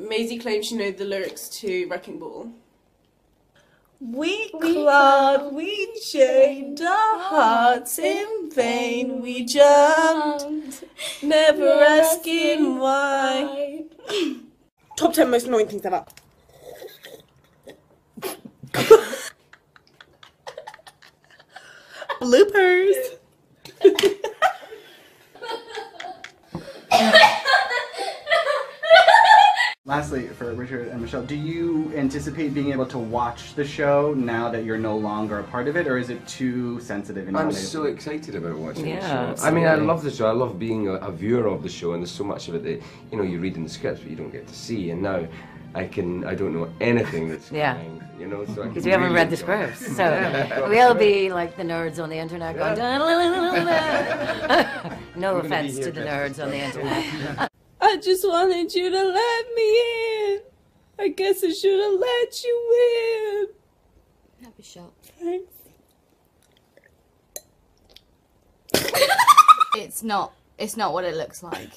Maisie claims she knows the lyrics to Wrecking Ball. We clawed, we chained our hearts in vain, we jumped, never asking why. Top 10 most annoying things ever. Bloopers. Lastly, for Richard and Michelle, do you anticipate being able to watch the show now that you're no longer a part of it, or is it too sensitive? I'm so excited about watching the show. Absolutely. I mean, I love the show. I love being a viewer of the show, and there's so much of it that, you know, you read in the scripts, but you don't get to see. And now, I don't know anything that's coming, you know, so because we haven't read the scripts, so we'll be like the nerds on the internet going, no offense to the nerds on the internet. I just wanted you to let me in. I guess I should have let you in. Happy shot. Thanks. It's not what it looks like.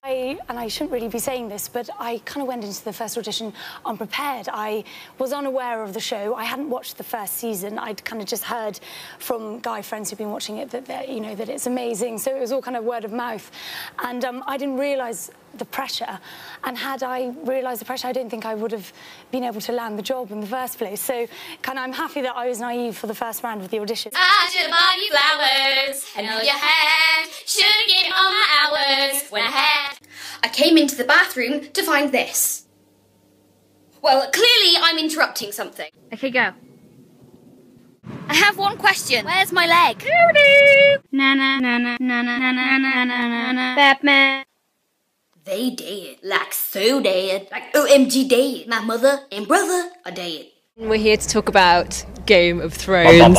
And I shouldn't really be saying this, but I kind of went into the first audition unprepared. I was unaware of the show. I hadn't watched the first season. I'd kind of just heard from guy friends who'd been watching it that, you know, that it's amazing. So it was all kind of word of mouth. And I didn't realise the pressure. And had I realised the pressure, I don't think I would have been able to land the job in the first place. So kind of I'm happy that I was naive for the first round of the audition. I should have bought you flowers and held your hand. Should have given all my hours when I had. I came into the bathroom to find this. Well, clearly I'm interrupting something. Okay, go. I have one question. Where's my leg? Na na na na na na na na na na na. Batman. They dead, like so dead, like OMG dead. My mother and brother are dead. We're here to talk about Game of Thrones.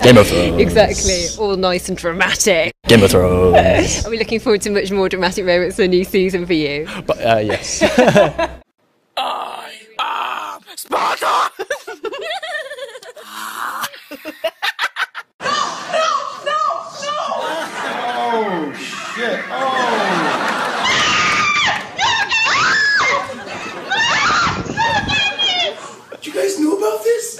Game of Thrones. Exactly, all nice and dramatic. Game of Thrones. Are we looking forward to much more dramatic moments in the new season for you? But yes. I am Sparta! Oh, shit. Oh. You guys knew about this?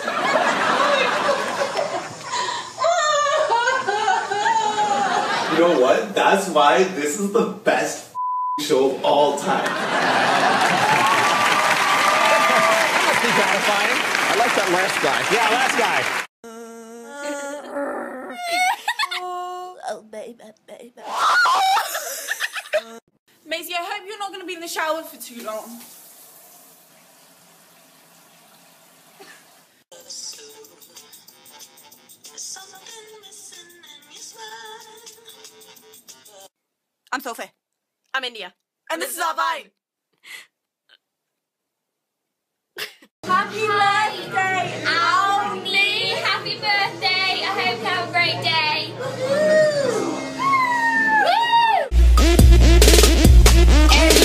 You know what? That's why this is the best show of all time. That must be gratifying. I like that last guy. Yeah, last guy. Oh, baby. Maisie, I hope you're not going to be in the shower for too long. I'm Sophie. I'm India. And this is our Vine. Happy birthday, Auntie! Happy birthday! I hope you have a great day.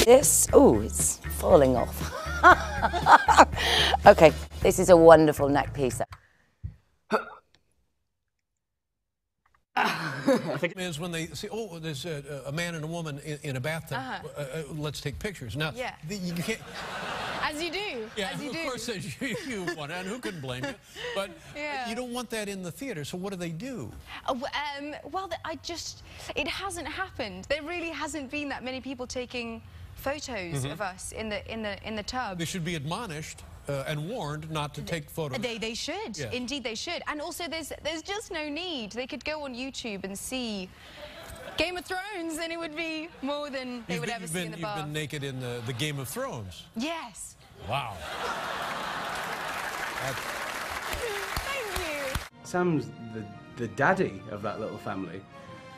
This, oh, it's falling off. Okay, this is a wonderful neck piece. I think is when they see, oh, there's a man and a woman in a bathtub. Let's take pictures. Now, you can't. As you do. Yeah, as you of do. course, you want it, and who can blame you? But you don't want that in the theater. So what do? Well, it hasn't happened. There really hasn't been that many people taking photos of us in the tub. They should be admonished and warned not to take photos. They should. Yeah. Indeed, they should. And also, there's just no need. They could go on YouTube and see Game of Thrones, and it would be more than they would ever see in the bath. You've been naked in the Game of Thrones. Yes. Wow. Thank you. Sam's the daddy of that little family,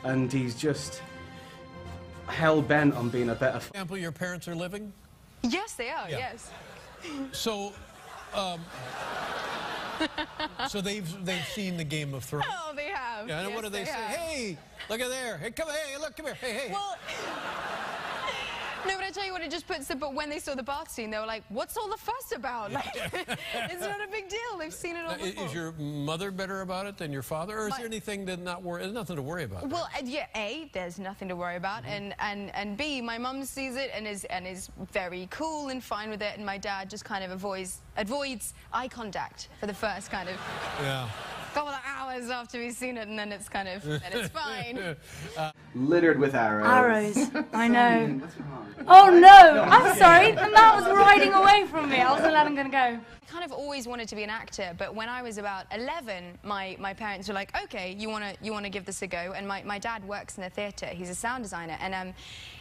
and he's just hell-bent on being a better... For example, your parents are living? Yes, they are, yes. So, so they've seen the Game of Thrones. Oh, they have. Yeah, and what do they say? Hey, look at there. Hey, look, come here. Hey, hey. Well, No, but I tell you what, it just puts the... But when they saw the bath scene, they were like, what's all the fuss about? Like, it's not a big deal. They've seen it all before. Is your mother better about it than your father? Or is there anything to not worry... There's nothing to worry about. Well, yeah, A, there's nothing to worry about. And B, my mum sees it and is very cool and fine with it. And my dad just kind of avoids eye contact for the first kind of... Yeah. Couple of hours after we've seen it, and then it's kind of, and it's fine. Littered with arrows. Arrows, I know. Oh no, I'm sorry, the man was riding away from me. I wasn't letting him go. I kind of always wanted to be an actor, but when I was about 11, my parents were like, okay, you wanna give this a go, and my dad works in a theatre. He's a sound designer,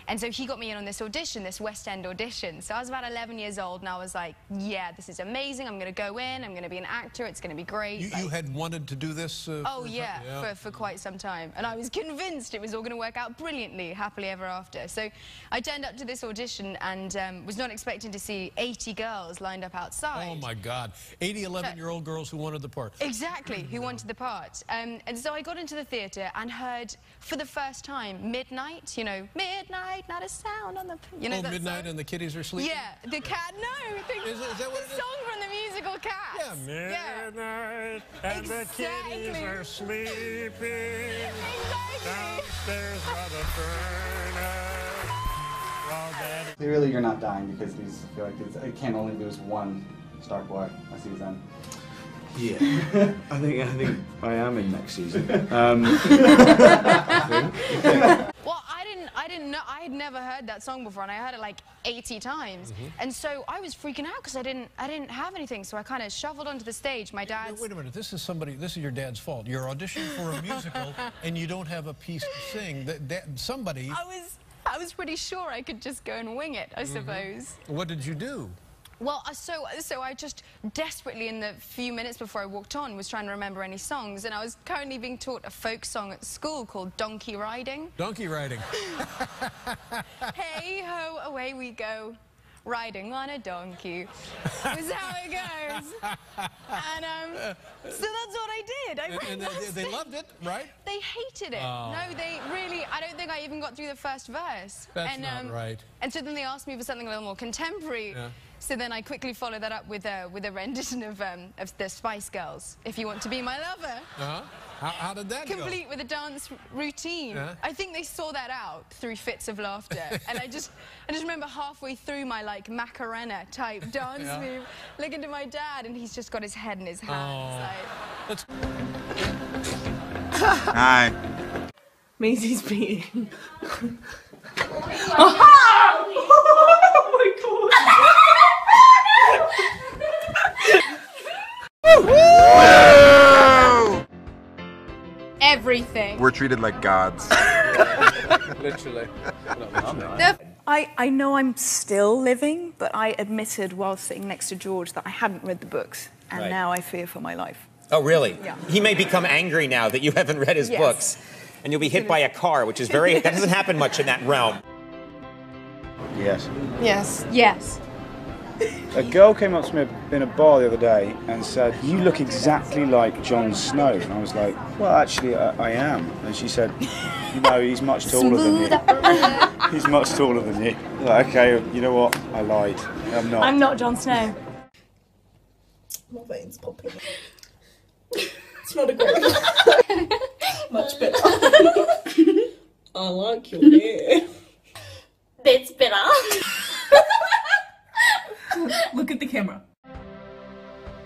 and so he got me in on this audition, this West End audition. So I was about 11 years old, and I was like, yeah, this is amazing. I'm gonna go in. I'm gonna be an actor. It's gonna be great. You had wanted to do this? Oh yeah, for quite some time, and I was convinced it was all gonna work out brilliantly, happily ever after. So I turned up to this audition and was not expecting to see 80 girls lined up outside. Oh my God, 80 11-year-old girls who wanted the part. Exactly, who wanted the part. And so I got into the theatre and heard for the first time Midnight, you know, midnight, not a sound on the... You know, oh, Midnight song? And the Kitties Are Sleeping? Yeah, the cat, no. Is that what it is? The song from the musical Cats. Yeah, midnight and the kitties are sleeping. Downstairs by the furnace. Clearly you're not dying because I feel like it can't only lose one Stark Boy a season. Yeah, I think I am in next season. Well, I didn't know. I had never heard that song before, and I heard it like 80 times. And so I was freaking out because I didn't have anything. So I kind of shuffled onto the stage. My dad's... Wait a minute. This is your dad's fault. You're auditioning for a musical, and you don't have a piece to sing. Somebody... I was pretty sure I could just go and wing it, I suppose. What did you do? Well, so I just desperately, in the few minutes before I walked on, was trying to remember any songs, and I was currently being taught a folk song at school called Donkey Riding. Donkey Riding. Hey ho, away we go, riding on a donkey. Was how it goes. And so that's what I did. And they loved it, right? They hated it. Oh. No, they really. I don't think I even got through the first verse. That's not right. And so then they asked me for something a little more contemporary. Yeah. So then I quickly followed that up with a rendition of the Spice Girls, If You Want to Be My Lover. Uh-huh. How did that go? Complete with a dance routine. Yeah. I think they saw that out through fits of laughter. And I just remember halfway through my, like, Macarena type dance move, looking to my dad, and he's just got his head in his hands. Like... Hi. Maisie's beating. Everything. We're treated like gods. Literally. I know I'm still living, but I admitted while sitting next to George that I hadn't read the books, and Right. now I fear for my life. Oh, really? Yeah. He may become angry now that you haven't read his Yes. books. And you'll be hit by a car, which is that doesn't happen much in that realm. Yes. Yes. Yes. A girl came up to me in a bar the other day and said, "You look exactly like Jon Snow." And I was like, "Well, actually, I am." And she said, "No, he's much taller than you. He's much taller than you." Like, okay, you know what? I lied. I'm not. I'm not Jon Snow. My veins popping. It's not a great much better. I like your hair. It's better. Look at the camera.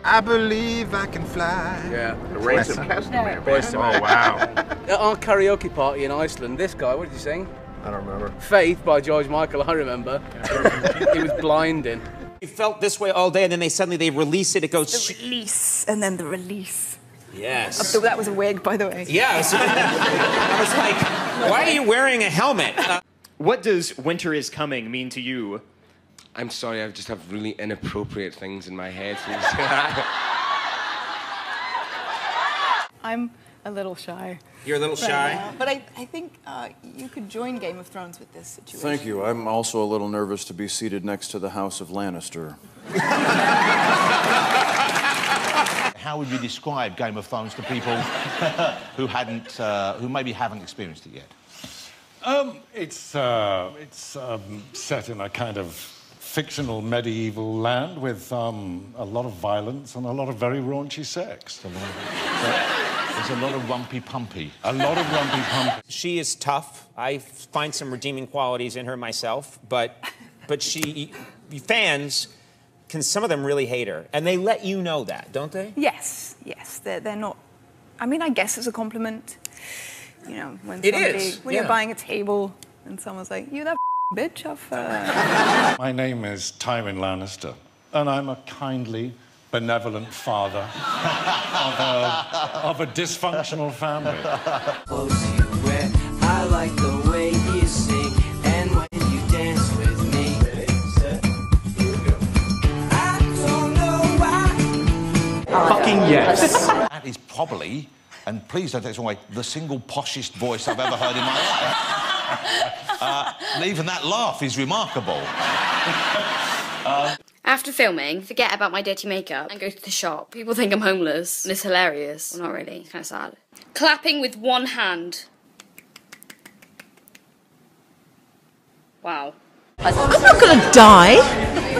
I believe I can fly. Yeah, the race of Castamere. Oh, wow. At our karaoke party in Iceland, this guy, what did you sing? I don't remember. Faith by George Michael, I remember. It was blinding. You felt this way all day, and then they release it. It goes. The release, and then the release. Yes. That was a wig, by the way. Yeah. I was like, why are you wearing a helmet? What does "Winter is Coming" mean to you? I'm sorry, I just have really inappropriate things in my head. I'm a little shy. You're a little shy? now, but I think you could join Game of Thrones with this situation. Thank you. I'm also a little nervous to be seated next to the House of Lannister. How would you describe Game of Thrones to people who maybe haven't experienced it yet? It's set in a kind of fictional medieval land with a lot of violence and a lot of very raunchy sex. There's a lot of rumpy-pumpy. A lot of rumpy-pumpy. She is tough. I find some redeeming qualities in her myself, but fans some of them really hate her, and they let you know that, don't they? Yes, yes. They're not. I mean, I guess it's a compliment. You know, when you're buying a table and someone's like, "You that bitch off." My name is Tywin Lannister, and I'm a kindly, benevolent father of a dysfunctional family. I like the way you sing and when you dance with me. I don't know why. Fucking yes. That is probably, and please don't take this away, the single poshest voice I've ever heard in my life. Even that laugh is remarkable. After filming, forget about my dirty makeup and go to the shop. People think I'm homeless, and it's hilarious. Well, not really, it's kind of sad. Clapping with one hand. Wow. I'm not gonna die.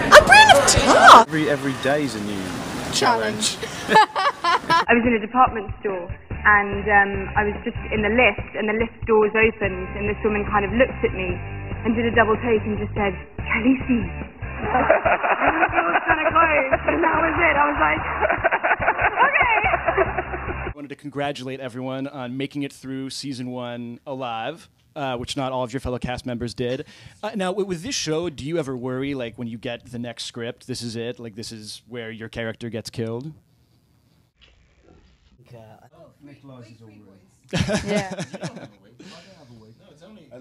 I'm brand of tough. Every day is a new challenge. I was in a department store and I was just in the lift and the lift doors opened and this woman kind of looked at me and did a double take and just said, "Khaleesi." And the door was kind of closed and that was it. I was like, okay. I wanted to congratulate everyone on making it through season 1 alive. Which not all of your fellow cast members did. Now, with this show, do you ever worry, like, when you get the next script, this is it? Like, this is where your character gets killed? Yeah.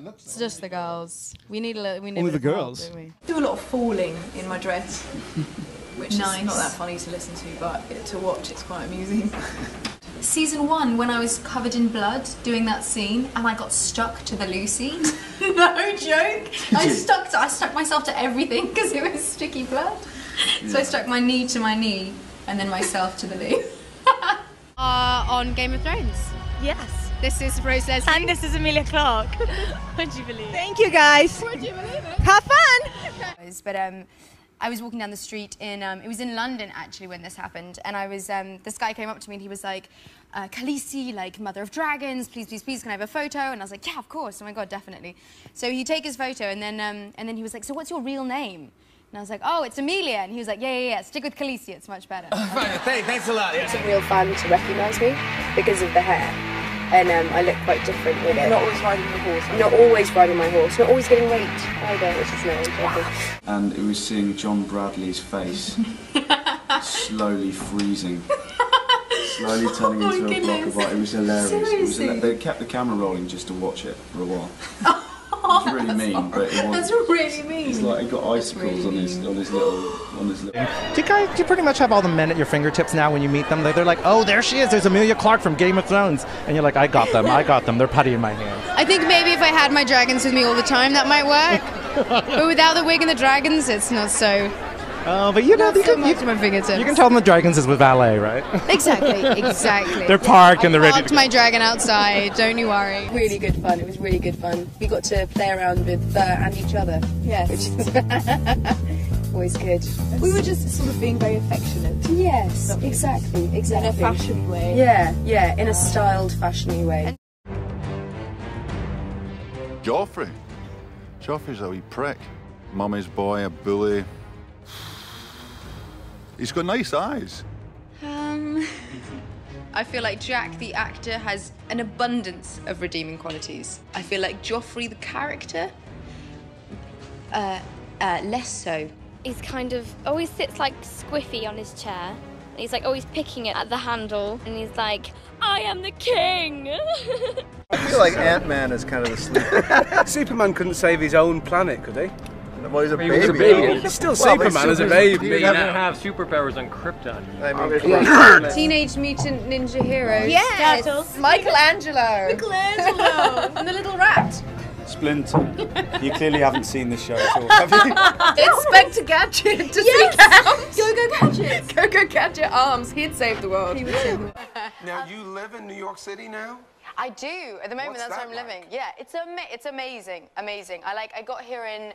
It's just the girls. We need a little. We need Only the girls. Help, don't we? Do a lot of falling in my dress, which is not that funny to listen to, but to watch it's quite amusing. Season 1, when I was covered in blood doing that scene and I got stuck to the Lucy. No joke. I stuck myself to everything because it was sticky blood. So I stuck my knee to my knee and then myself to the Lou. On Game of Thrones. Yes. This is Rose Leslie. And this is Emilia Clarke. Would you believe it? Thank you, guys. Would you believe it? Have fun. But I was walking down the street in, it was in London actually when this happened, and I was, this guy came up to me and he was like, "Khaleesi, like Mother of Dragons, please, please, please, can I have a photo?" And I was like, "Yeah, of course, oh my God, definitely." So he'd take his photo and then he was like, "So what's your real name?" And I was like, "Oh, it's Emilia." And he was like, yeah, stick with Khaleesi, it's much better. Thanks a lot. Yeah. It's a real fan to recognise me because of the hair. And I look quite different with it. Not always riding your horse. Not always riding my horse. Not always getting raped either, which is nice. And it was seeing John Bradley's face slowly freezing. Slowly turning into a block of art. It was hilarious. They kept the camera rolling just to watch it for a while. It was really mean, but it was. That's really mean. It's like he got icicles on his little. Do you pretty much have all the men at your fingertips now when you meet them? They're like, "Oh, there she is. There's Emilia Clarke from Game of Thrones," and you're like, "I got them. They're putty in my hand." I think maybe if I had my dragons with me all the time, that might work. But without the wig and the dragons, it's not so. Oh, but you know, you can tell them the dragons is with valet, right? Exactly. They're parked and they're ready to parked go. my dragon outside, don't you worry. Really good fun. It was really good fun. We got to play around with and each other. Yes. Which is always good. We were just sort of being very affectionate. Yes, exactly. In a fashiony way. Yeah, in a styled, fashiony way. Joffrey. Joffrey's a wee prick. Mummy's boy, a bully. He's got nice eyes. I feel like Jack, the actor, has an abundance of redeeming qualities. I feel like Joffrey, the character, less so. He's kind of always sits like squiffy on his chair. He's like always picking at the handle, and he's like, "I am the king." I feel like Ant-Man is kind of the sleeper. Superman couldn't save his own planet, could he? Well, he's a baby. He's still Superman as a baby. He doesn't have superpowers on Krypton. I mean, Teenage Mutant Ninja Heroes. Yes! Michelangelo! And the little rat. Splinter. You clearly haven't seen this show at all, have you? Inspector Gadget to seek out. Go-Go Gadget. Go-Go Gadget arms. He'd save the world. He would save the world. Now, you live in New York City now? I do. At the moment, What's that's where that I'm living. like? Yeah, it's amazing, amazing. I got here in